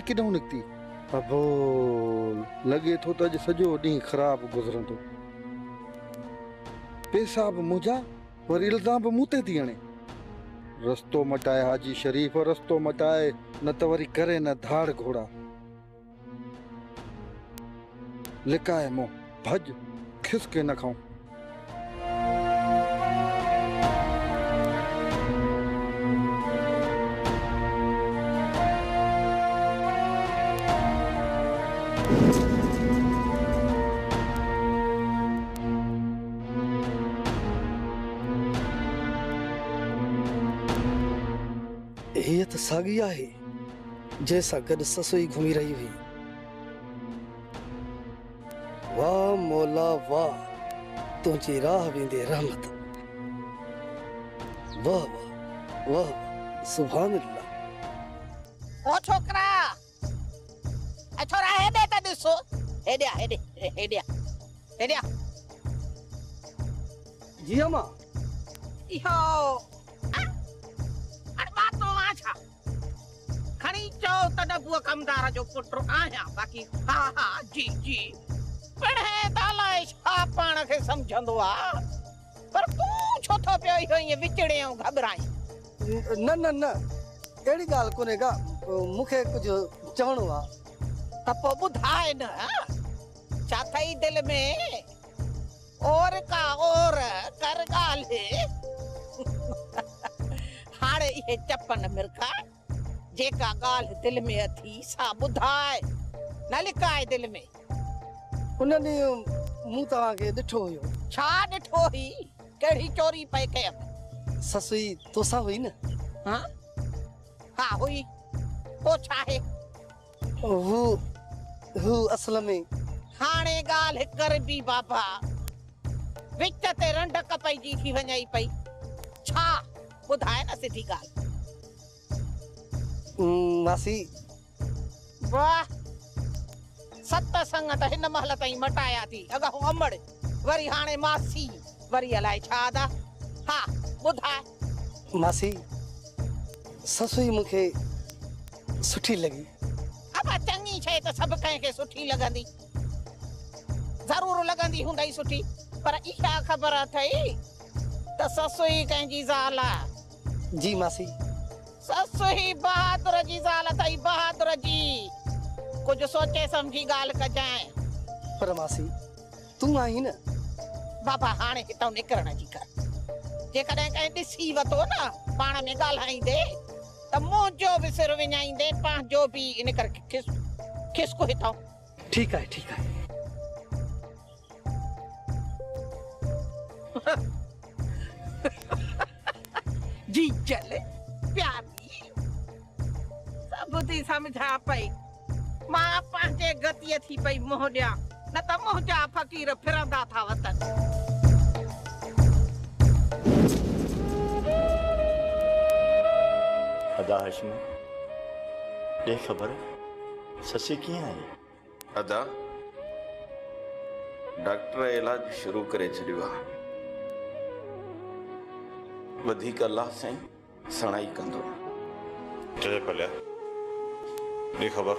किॾूं निकिती? अबो लॻे थो त अॼु सॼो ॾींहुं ख़राबु गुज़रंदो। पैसा बि मुंहिंजा, वरी इल्ज़ाम बि मूं ते थी हणे। रस्तो मटाए हाजी शरीफ़, रस्तो मटाए, न त वरी करे न धाड़ घोड़ा। लिकाए मुंहुं भॼ, खिसके न खाऊं। ये तो सागी आहे जैसा गड ससुई घूमी रही हुई। वाह मौला वाह, तुझी राह वेंदे रहमत। वाह वाह वाह, सुभान अल्लाह। ओ छोकरा, ए छोरा हेडे त ॾिसो, हेडे हेडे हेडे हेडे। जी अम्मा। इहो अड़बातो आछा खणी चो त डबुअ कमदार जो पुटु आहियां। बाक़ी हा हा जी जी पिणे दालाए छा पाण खे सम्झंदो आ। पर तूं छो थो पियो इहो ईअं विचड़े ऐं घबराई? न न न, अहिड़ी ॻाल्हि कोन्हे का, मूंखे कुझु चवणो आहे। त पोइ ॿुधाए न, छा अथई दिलि में? और का और कर ॻाल्हि। हाणे इहे चपन मिर्खा, जेका ॻाल्हि दिलि में अथी सा ॿुधाए, न लिकाए दिलि में। उन ॾींहुं मूं तव्हांखे ॾिठो हुयो। छा ॾिठो हुई? कहिड़ी चोरी पई कयम? ससुई तोसां हुई न? हाँ हा हुई। पोइ छा आहे? हू असल में हाणे ॻाल्हि कर बि बाबा, विच ते रंडक पइजी थी वञई पई। छा ॿुधाए न सिधी ॻाल्हि। मासी। वाह, सत संग त हिन महल ताईं मटाया थी। अॻो अमड़, वरी हाणे मासी, वरी अलाए छा दा। हा ॿुधाए। मासी, ससुई मूंखे सुठी लॻी। अब चङी शइ त सभु कंहिंखे सुठी लॻंदी, ज़रूरु लॻंदी हूंदई सुठी। पर इहा ख़बर अथई त ससुई कंहिंजी ज़ाल आहे? जी मासी। ससुई बहादुर जी ज़ाल अथई, बहादुर जी। कुझु सोचे सम्झी ॻाल्हि कजांइ। पर मासी, तूं आहीं न। बाबा हाणे हितां निकिरण जी कर। जेकॾहिं कंहिं ॾिसी वतो न पाण में ॻाल्हाईंदे, त मुंहिंजो बि सिर विञाईंदे, पंहिंजो बि। इन करे खिसको हितां। ठीकु आहे ठीकु आहे। जी चले प्यारी, सब थी समझा पई। मां पंहिंजे गतीअ थी पई मोह ॾियां, न त मुंहिंजा फ़क़ीर फिरंदा था वतन। अदा हाशिम, ॾे ख़बर ससी कीअं आई? अदा, डॉक्टर इलाज शुरू करे छॾियो आहे। वधीक अल्लाह साईं सणाई कंदो। चले पलिया ॾे ख़बर,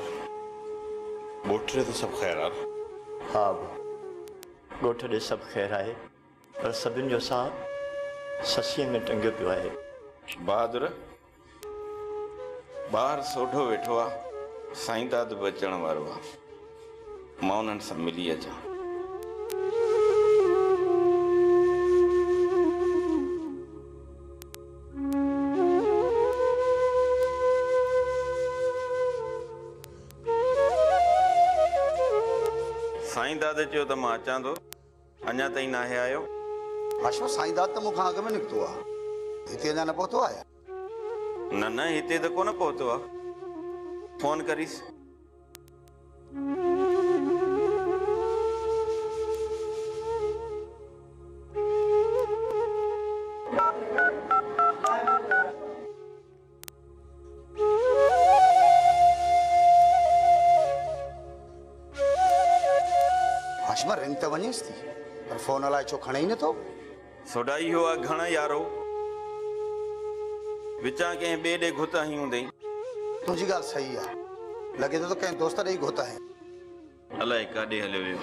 ॻोठ ते सभु ख़ैर आहे? हा ॻोठ ॾे सभु ख़ैर आहे, पर सभिनि जो साथ ससीअ में टंगियो पियो आहे। बहादुर, ॿाहिरि सोढो वेठो आहे, साईं दाद बि अचण वारो आहे। मां उन्हनि सां मिली अचां। साईं दाद चयो त मां अचां थो, अञा ताईं नाहे आयो। हाशिम, साईं दाद त मूंखां अॻु में निकितो आहे, हिते अञा न पहुतो आहे। न न, हिते त कोन पहुतो आहे। फोन करीस। हाशिम, रिंग त वञेसि थी, पर फोन अलाए छो खणे ई नथो। सोडाई हो आहे घणा यारो, विचां कंहिं ॿिए ॾे घुत हई हूंदई। तुंहिंजी ॻाल्हि सही आहे, लगे तो कंहिं दोस्त ॾेई घोता है। अलाए काॾे हलियो वियो।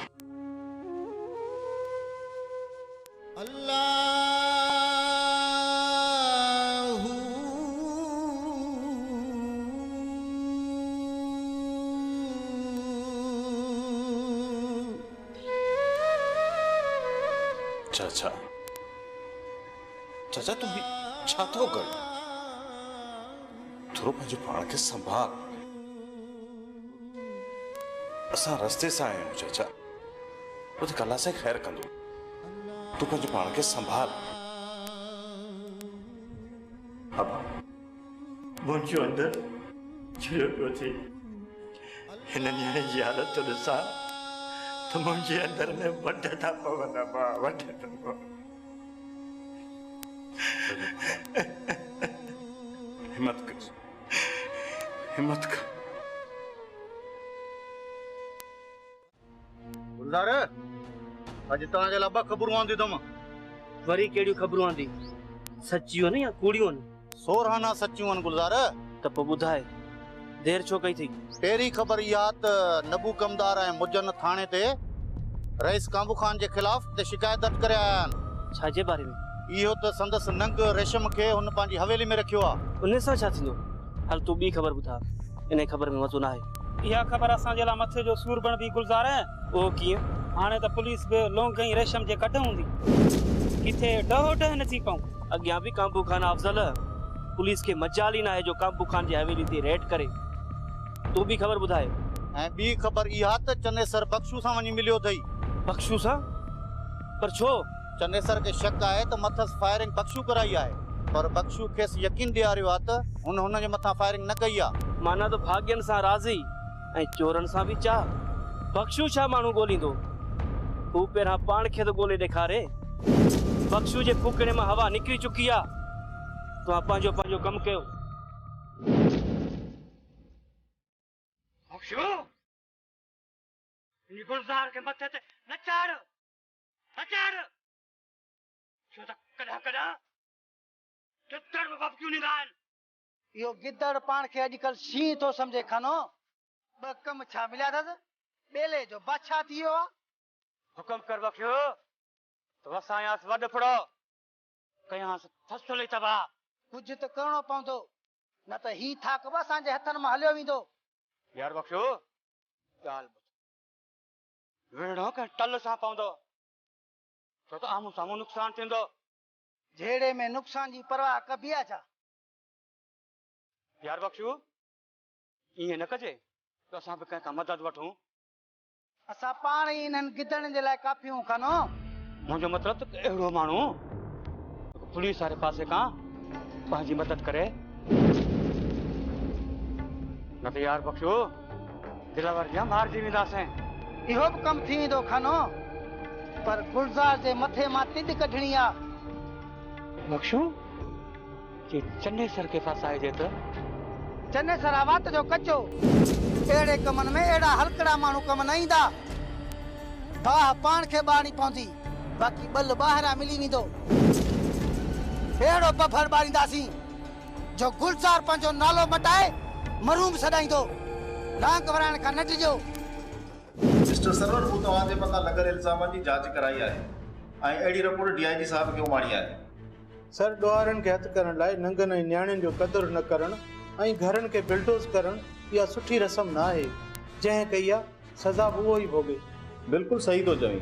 चाचा चाचा तू भी छा थो कर? थोरो पंहिंजो पाण खे संभाल। असां रस्ते सां आया आहियूं चाचा, उते कला से ख़ैर कंदो। तू पंहिंजो पाण खे संभाल। अब मुंहिंजो अंदरि छिड़ियो पियो थिए। हिन न्याणे जी हालत ॾिसां त मुंहिंजे अंदरि में वढ था पवनि, वढ था पवनि। हिम्मत कर, हिम्मत कर। गुलज़ार, अॼु तव्हांजे लाइ 2 ख़बरूं आंदियूं अथमि। वरी कहिड़ियूं ख़बरूं आंदी? सचियूं आहिनि या कूड़ियूं आहिनि? सोरहाना सचियूं आहिनि गुलज़ार। त पोइ ॿुधाए देरि छो कई थी? पहिरीं ख़बर इहा त नबू कमदार ऐं मुजन थाणे ते रईस काबू खान जे ख़िलाफ़ ते शिकायत दर्ज करे आया आहिनि। छाजे बारे में? इहो त संदसि नंग रेशम खे हुन पंहिंजी हवेली में रखियो आहे। उन सां छा थींदो? हल तूं ॿी ख़बर ॿुधा, इन ख़बर में मज़ो न आहे। इहा ख़बर असांजे लाइ मथे जो सूर बणबी गुलज़ार। उहो कीअं? हाणे त पुलिस बि लोंग ऐं रेशम जे कढ हूंदी, किथे ॾह नथी पऊं। अॻियां बि काबू खान अफ़ज़ल, पुलिस खे मजाल ई न आहे जो काबू खान जी हवेली ते रेड करे। तूं बि ख़बर ॿुधाए। ऐं ॿी ख़बर इहा त चनेसर बख्शू सां वञी मिलियो अथई। बख्शू सां? पर छो? चनेसर खे शक आहे त मथसि फायरिंग बख्शू कराई आहे, पर बख्शू खेसि यकीन ॾियारियो आहे त हुन जे मथां फायरिंग न कई आहे। माना त भाग्यन सां राज़ी ऐं चोरनि सां बि चाह। बख्शू छा माण्हू ॻोल्हींदो? हू पहिरां पाण खे त ॻोल्हे ॾेखारे। बख्शू जे फूकणे मां हवा निकिरी चुकी आहे। तव्हां पंहिंजो कमु कयो। बख्शू, इन गुलज़ार के मथे ते न चाड़, छो त कॾहिं गिदड़ में बबकियूं ॾींदा आहिनि। इहो गिदड़ पाण खे अॼुकल्ह शींहं थो सम्झे खनो। 2 कम छा मिलिया अथसि? ॿेले जो बादशाह थी वियो आहे। हुकुम कर बख्शू, तो असां आयासीं वॾ फड़ो, कयासीं फसुल तबाह। कुझु त करणो पवंदो, न त ही थाक बि असांजे हथनि मां हलियो वेंदो। यार बख्शू, ॻाल्हि विढ़णो के टल सां पवंदो, छो त आम्हूं साम्हूं नुक़सान थींदो। झेड़े में नुक़सान जी परवाह कबी आहे छा? यार बख्शू, ईअं न कजे त असां बि कंहिं खां मदद वठूं। असां पाण ई इन्हनि गिदड़नि जे लाइ काफ़ियूं खनो। मुंहिंजो मतिलबु त अहिड़ो माण्हू पुलिस वारे पासे खां पंहिंजी मदद करे, न त यार बख्शू दिलावर जा मारिजी वेंदासीं। इहो बि कमु थी वेंदो खनो, पर गुलज़ार जे मथे मां तिद कढणी आहे। बख्शू जे चन्नेसर के फसाइजे त? चन्नेसर आवात जो कचो। अहिड़े कमनि में अहिड़ा हलकड़ा माण्हू कम न ईंदा। बाह पाण खे ॿारणी पवंदी, बाक़ी ॿल ॿाहिरां मिली वेंदो। अहिड़ो बफर ॿारींदासीं जो गुलज़ार पंहिंजो नालो मटाए मरूम सॾाईंदो। नांग वराइण खां न ॾिजो। मिस्टर सरवर, मूं तव्हांजे मथां लॻल इल्ज़ामनि जी जांच कराई आहे ऐं अहिड़ी रिपोर्ट DIG साहब खे उमाणी आहे। सर, ॾोहारनि खे हथु करण लाइ नंगनि ऐं न्याणियुनि जो क़दुरु न करणु ऐं घरनि खे बिल्डोज़ करणु इहा सुठी रस्म न आहे। जंहिं कई आहे सज़ा बि उहो ई भोॻे। बिल्कुलु सही थो चवीं।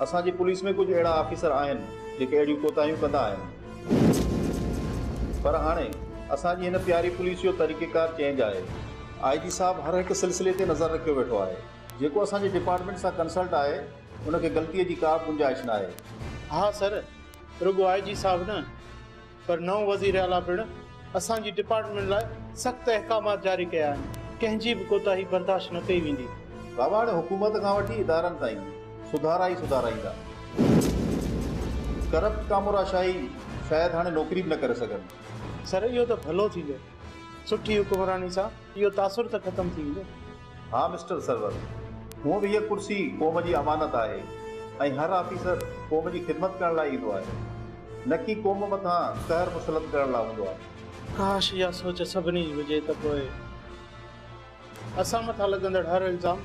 असांजी पुलिस में कुझु अहिड़ा ऑफिसर आहिनि जेके अहिड़ियूं कोताहियूं कंदा आहिनि, पर हाणे असांजी हिन प्यारी पुलिस जो तरीक़ेकार चेंज आहे। IG साहब हर हिकु सिलसिले ते नज़र रखियो वेठो आहे। जेको असांजे डिपार्टमेंट सां कंसल्ट आहे उनखे ग़लतीअ जी का गुंजाइश न आहे। हाँ सर, रुगो IG साहब न, पर नओं वज़ीर आला पिणु असांजी डिपार्टमेंट लाइ सख़्त अहकामात जारी कया आहिनि। कंहिंजी बि कोताही बर्दाश्त न कई वेंदी। बाबा, हाणे हुकूमत खां वठी इदारनि ताईं सुधारा ई सुधारा ईंदा। करप्ट कामोराशाही शायदि हाणे नौकिरी बि न करे सघनि। सर, इहो त भलो थींदो। सुठी हुकुमरानी सां इहो तासुर त ख़तमु थी वेंदो। हाँ मिस्टर सरवर, हूअं बि हीअ कुर्सी क़ौम जी अमानत आहे ऐं हर ऑफिसर क़ौम जी ख़िदमत करण लाइ ईंदो आहे, न कि क़ौम मथां कहर मुसलत करण लाइ हूंदो आहे। काश इहा सोच सभिनी जी हुजे त पोइ। क़ौम जी अमानत आहे, ऐं हर ऑफिसर क़ौम जी ख़िदमत करण लाइ ईंदो आहे, न कि क़ौम मथां कहर मुसलत करण लाइ हूंदो आहे। काश इहा सोच सभिनी जी हुजे त पोइ। असां मथां लॻंदड़ हर इल्ज़ाम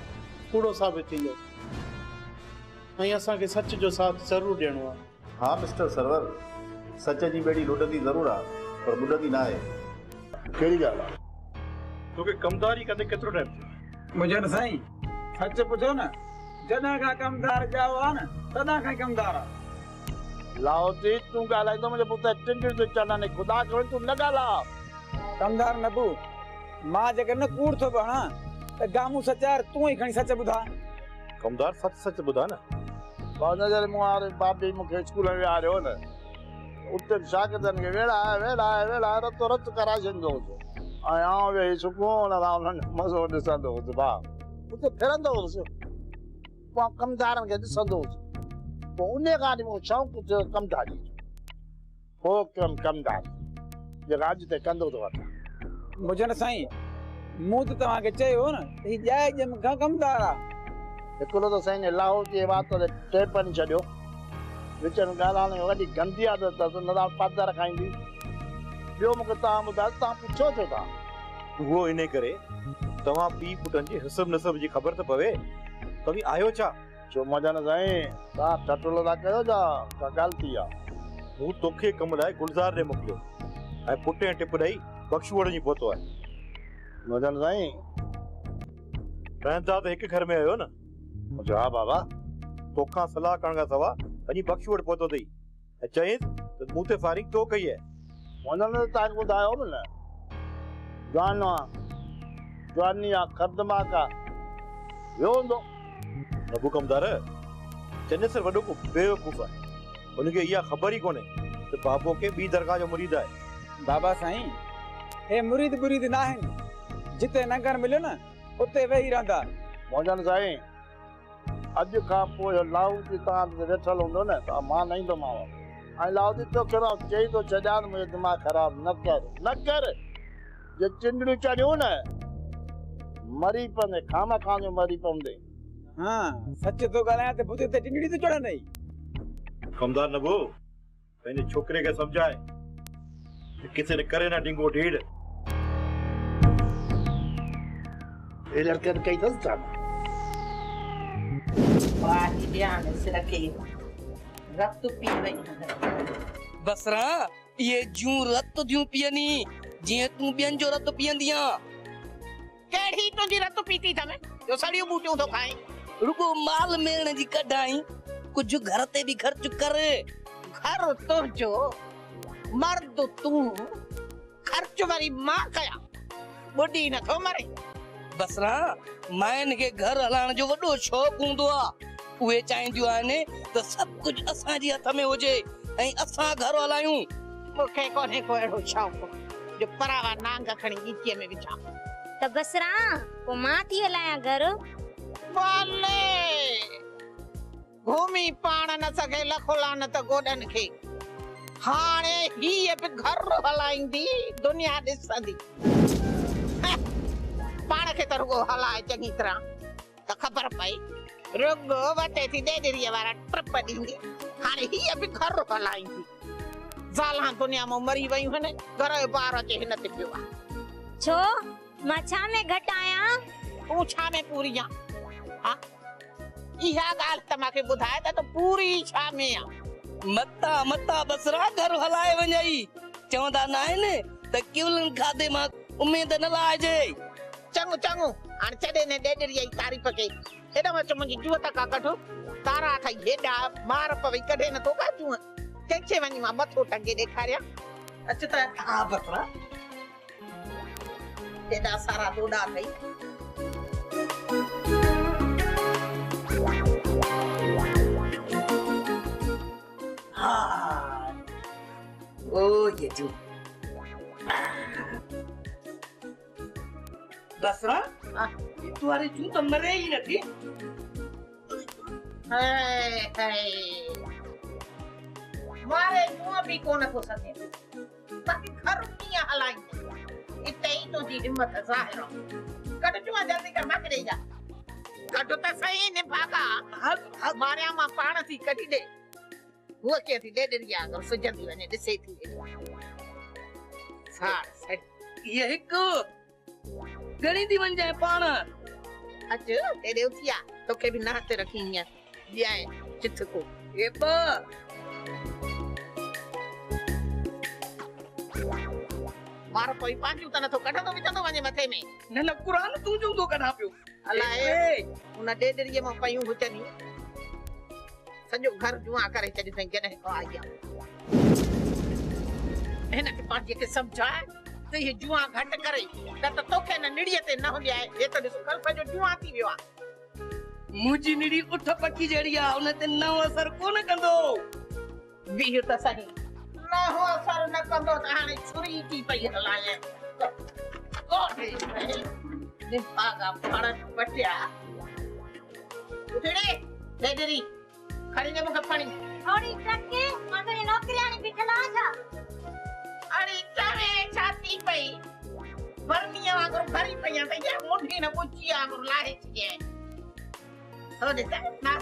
कूड़ो साबित थींदो ऐं असांखे सच जो साथ ज़रूरु ॾियणो आहे। हाँ मिस्टर सरवर, सच जी बेड़ी लुटंदी ज़रूरु आहे पर ॿुॾंदी न आहे। कहिड़ी ॻाल्हि आहे? तोखे कमदारी कंदे केतिरो टाइम थियो? मुझे न साईं सच पुछो न, जॾहिं खां कमदार जाओ आहे न तॾहिं खां कमदार आहे। लाहौती तूं ॻाल्हाईंदो मुंहिंजे पुट टिंडियूं थो चवंदा ख़ुदा करे तूं न ॻाल्हा। कमदार नबू मां जेकर न कूड़ थो बणा त गामू सचार तूं ई खणी सच ॿुधा। कमदार सच सच ॿुधा न। नज़र मूं वारे बाबी मूंखे स्कूल में विहारियो न, उते शागिर्दनि खे वेड़ा रतो रत कराए छॾींदो हुउसि ऐं आउं वेही सुकून सां उन्हनि मज़ो ॾिसंदो हुउसि। भाउ उते फिरंदो हुउसि, पोइ कमदारनि खे ॾिसंदो हुउसि। पोइ उन खां वठी मूंखे शौक़ु थियो कमदारी जो। पोइ कयमि कमदारी जेका अॼु ताईं कंदो थो वठां। मुझे न साईं मूं त तव्हांखे चयो न ही ॼाए ॼम खां कमदार आहे। हिकिड़ो त साईं लाहौर जी बात ते टेप न छॾियो, विच में ॻाल्हाइण में वॾी गंदी आदत अथसि, न त पादर खाईंदी। ॿियो मूंखे तव्हां ॿुधायो तव्हां पुछो छो था? उहो इन करे तव्हां पीउ पुटनि जे हिसब नसब जी ख़बर त पवे तव्हीं आयो छा? छो मजा न साईं तव्हां टटोलो था कयो छा का ग़लती आहे? मूं तोखे कम लाइ गुलज़ार ॾे मोकिलियो ऐं पुट ऐं टिप ॾेई बख़्शूअड़ जी पहुतो आहे। मजा न साईं रहंदा त हिकु घर में आहियो न। हा बाबा, तोखां सलाह करण खां सवा वञी बख़्शूअड़ पहुतो अथई ऐं चईंसि त मूं ते फारिग तो कई आहे। उन्होंने तव्हांखे ॿुधायो बि न, जवान आहे, जवानी आहे, खरदमाक आहे, वियो हूंदो। नबू कमदार चने सर वॾो को बेवकूफ़ आहे, उनखे इहा ख़बर ई कोन्हे त बाबो के ॿी दरगाह जो मुरीद आहे। बाबा साईं हे मुरीद बुरीद न आहिनि, जिते नंगर मिलियो न उते वेही रहंदा। मौजन साईं अॼु खां पोइ लाहौती तव्हां ते वेठल हूंदो न त मां न ईंदोमांव ऐं लाहौती तो कहिड़ो चई थो छॾिया त मुंहिंजो दिमाग़ ख़राब न कर। जे चिंडड़ियूं चढ़ियूं न मरी पवंदे, खामा खां मरी पवंदे। हाँ सच तो ॻाल्हायां त बुधे ते टिंगड़ी तो चढ़ंदई। कमदार नबू पंहिंजे छोकिरे खे सम्झाए किसे ने करे ना डिंगो ढीड़। ये लड़के कई दस था बाकी ध्यान से रखे रक्त पी वई। बसरा ये जूं रत दियूं पियनी जीअं तूं ॿियनि जो रत पीअंदीअ। केड़ी तुंहिंजी रत पीती थमे जो सड़ियूं बूटियूं थो खाए? रुगो माल मेण जी कढाई, कुछ घर ते भी खर्च कर। घर तुंहिंजो, मर्द तूं, खर्च वरी मां कया, बुढ़ी न थो मरे। बसरा माइन के घर हलाइण जो वॾो शौक़ हूंदो आहे। उहे चाहींदियूं आहिनि त सभु कुझु असांजे हथ में हुजे ऐं असां घर हलायूं। मूंखे कोन्हे को अहिड़ो शौक़ जो परावा नांग खणी गीचीअ में विझां। त बसरा पोइ मां थी हलायां घर। वाले घूमी पाण न सघे लखो लानत गोॾनि खे, हाणे हीअ बि घर हलाईंदी दुनिया ॾिसंदी। पाण खे त रुगो हलाए चङी तरह त ख़बर पई, रुगो वटे थी ॾेॾरीअ वारा ट्रिप ॾींदी, हाणे हीअ बि घर हलाईंदी। ज़ालां दुनिया मां मरी वयूं आहिनि, घर जो ॿार अचे हिन ते पियो आहे। छो मां छा में घटि आहियां? तूं छा में पूरी आं? हा इहा ॻाल्हि त मूंखे ॿुधाए त तूं पूरी छा में आं? मता मता बसरा घर हलाए वञई। चवंदा न आहिनि त केवलनि खाधे मां उमेद न लाइजे। चङो चङो हाणे छॾे ने ॾेॾरीअ जी तारीफ़ खे। हेॾा अच मुंहिंजी जूअ त का कढो, तारा अथई हेॾा मार पवई कढे नथो का जूअ। कंहिंखे वञी मां मथो टंगे ॾेखारियां? अच त हा बसरा हेॾा सारा दोॾा अथई। हाँ ओ ये जू बसरा तुम्हारी जू तो मरे ही नहीं। मारे मुंह भी कोन थो सके, बाकी घर कीअं हलाईंदो इते ही तुंहिंजी हिम्मत ज़ाहिर आहे। कढ जूं जल्दी कर मां करे जा। कढ त सही ने भागा मारिया मां पाण थी कढी दे। वो के थी ॾेॾरीअ अगर सुजंदी वञे ॾिसे थी सार सही। ये हिकु घणी थी वञे पाण अच तेरे उथिया तोखे भी ना ते रखी हिया दियाए चिथ को ए बा मार कोई पांजू तना तो कढ तो विचंदो वञे मथे में न न कुरान तू जो तो कढा पियो अलाए उन डेडरीअ मां पयूं घुचनी सॼो घर जुआ करे छॾी अथई जॾहिं को आई आहे हिनखे पंहिंजे खे सम्झाए त इहे जुआ घटि करे न त तोखे न निड़ीअ ते न हूंदी आहे हे त ॾिस कल्ह सॼो जुआ थी वियो आहे मुंहिंजी निड़ी उठ पकी जहिड़ी आहे उन ते नओ असर कोन कंदो बीह त सही नओ असर न कंदो त हाणे छुरी थी पई हलाए निभागा फड़ पटिया उठड़े डेडरी खड़ी ने मुखे पानी थोड़ी टके मां नौकरियाणी बिठला छा अरे चावे छाती पई बरनिया वांगुर भरी पई त या मुंडी न पुछी वांगुर लाहे छे हो दे ना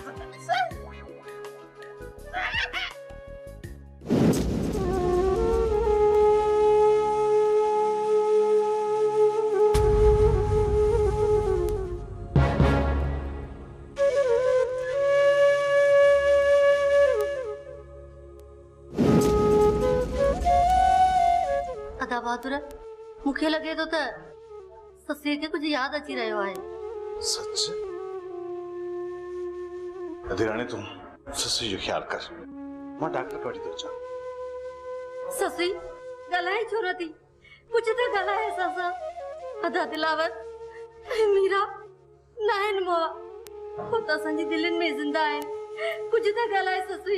सस बहादुर मूंखे लगे तो त ससुर खे कुछ याद अची रहियो आहे सच अधीराणी तू ससुर जो ख्याल कर मां डॉक्टर वठी तो अचां ससुर गलाए छो नथी कुछ त गलाए ससा अदा दिलावर मीरा नाइन मोआ हो त असांजी दिलनि में जिंदा आहिनि कुछ त गलाए ससुर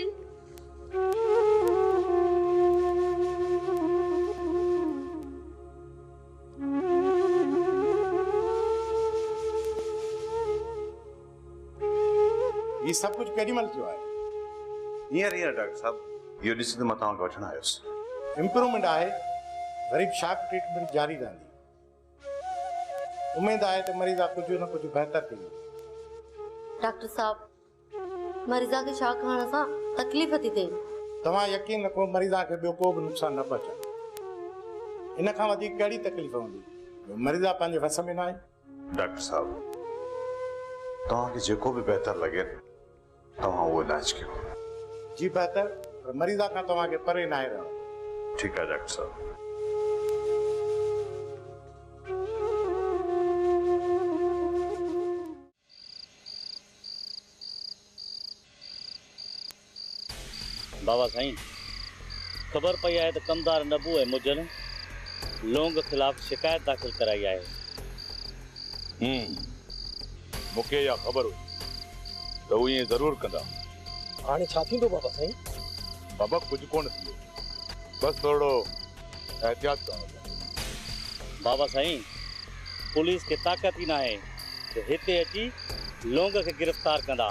ये सब कुछ केडी मल थियो है हींअर डॉक्टर साहब इहो ॾिसी त मां तव्हांखे वठण आयुसि इम्प्रूवमेंट आहे गरीब शाक ट्रीटमेंट जारी रहंदी उम्मीद आहे त मरीज़ा कुछ न कुछ बेहतर कंदो डॉक्टर साहब मरीज़ा के शाक खाने सां तकलीफ़ थी थिए तव्हां यकीन रखो मरीज़ा के ॿियो को बि नुक़सान न पहुचे इन खां वधीक कहिड़ी तकलीफ़ हूंदी मरीज़ा पंहिंजे वस में न आहे डॉक्टर साहब तव्हांखे जेको बि बहितर लॻे तव्हां उहो इलाज कयो जी बेहतर पर मरीज़ा खां तव्हांखे परे न आहे रहणो ठीकु आहे डॉक्टर साहब बाबा साईं ख़बर पई आहे त कमदार नबू ऐं मुजन लोंग खिलाफ़ शिकायत दाख़िल कराई आहे मूंखे इहा ख़बर हुई त उहे ईअं ज़रूरु कंदा हाणे छा थींदो बाबा साईं बाबा कुझु कोन थींदो बसि थोरो एहतियात करणो पवंदो बाबा साईं पुलिस खे ताक़त ई न आहे त हिते अची लोंग खे गिरफ़्तार कंदा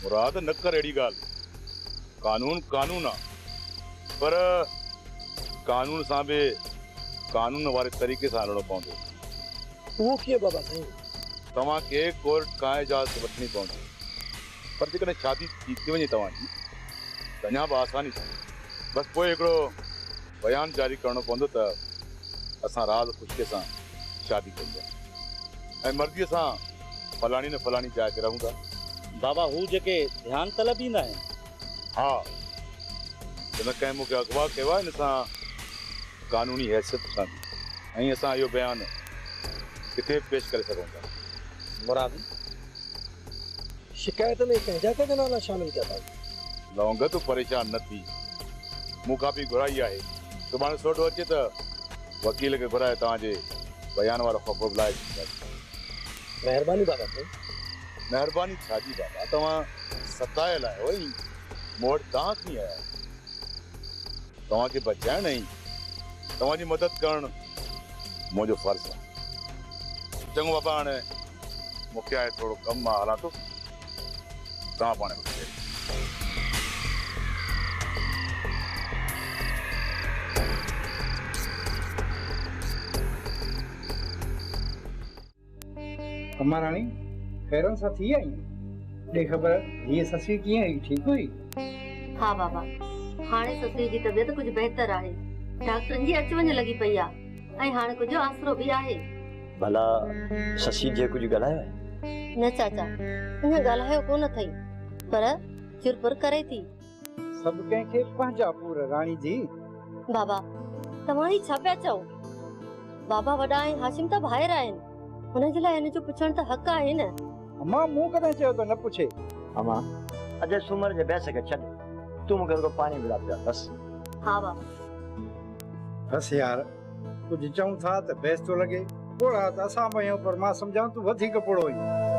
मुराद न कर अहिड़ी ॻाल्हि कानून कानून आहे पर कानून सां बि कानून वारे तरीक़े सां हलणो पवंदो उहो कीअं बाबा साईं तव्हांखे कोर्ट खां इजाज़त वठणी पवंदी पर जेकॾहिं शादी थी वञे तव्हांजी त अञा बि आसानी थी बसि पोइ हिकिड़ो बयानु जारी करणो पवंदो त असां राज़ ख़ुशीअ सां शादी कई आहे ऐं मर्ज़ीअ सां फलाणी न फलाणी जाइ ते रहूं था बाबा हू जेके ध्यानु तलब ईंदा आहिनि हा हिन कंहिं मूंखे अगवा कयो आहे हिन सां कानूनी हैसियत सां ऐं असां इहो बयानु किथे पेश करे सघूं था मुराद शिकायत में कंहिंजा कंहिंजा नाला शामिल कया था लौंग तूं परेशान न थी मूंखां बि घुराई आहे सुभाणे सोडो अचे त वकील खे घुराए तव्हांजे बयान वारो ख़बर लाइ महिरबानी बाबा साईं महिरबानी छा जी बाबा तव्हां सतायल आहियो ई मूं वटि तव्हां कीअं आया तव्हांखे बचाइण ऐं तव्हांजी मदद करणु मुंहिंजो फर्ज़ु आहे चङो बाबा हाणे मूंखे आहे थोरो कमु मां हलां थो तव्हां पाण अम्मा रानी खैरन सा थी आई दे खबर ये ससी कीअं हुई ठीक हुई हाँ बाबा हाणे ससुर जी तबियत कुछ बेहतर आहे डॉक्टर जी अच वञ लगी पई आहे ऐं हाणे कुछ आसरो भी आहे भला ससी जे कुछ ॻाल्हायो आहे? न चाचा अञा ॻाल्हायो कोन अथई पर चुरपुर करे थी। सब कंहिंखे पंहिंजा पूर राणी जी। बाबा तव्हां छा पिया चओ? बाबा वॾा ऐं हाशिम त ॿाहिरि आहिनि, हुनजे लाइ हिन जो पुछण त हक़ आहे न। अम्मा मूं कॾहिं चयो त न पुछे। अम्मा अॼु सूमर जे बहस खे छॾ, तूं मूंखे रुगो पाणी मिला पिया बस। हाँ बाबा। बस यार कुछ चऊं था त बहस तो लगे पोड़ा त असां बयूं पर मां सम्झां तूं वधीक पोड़ो ई।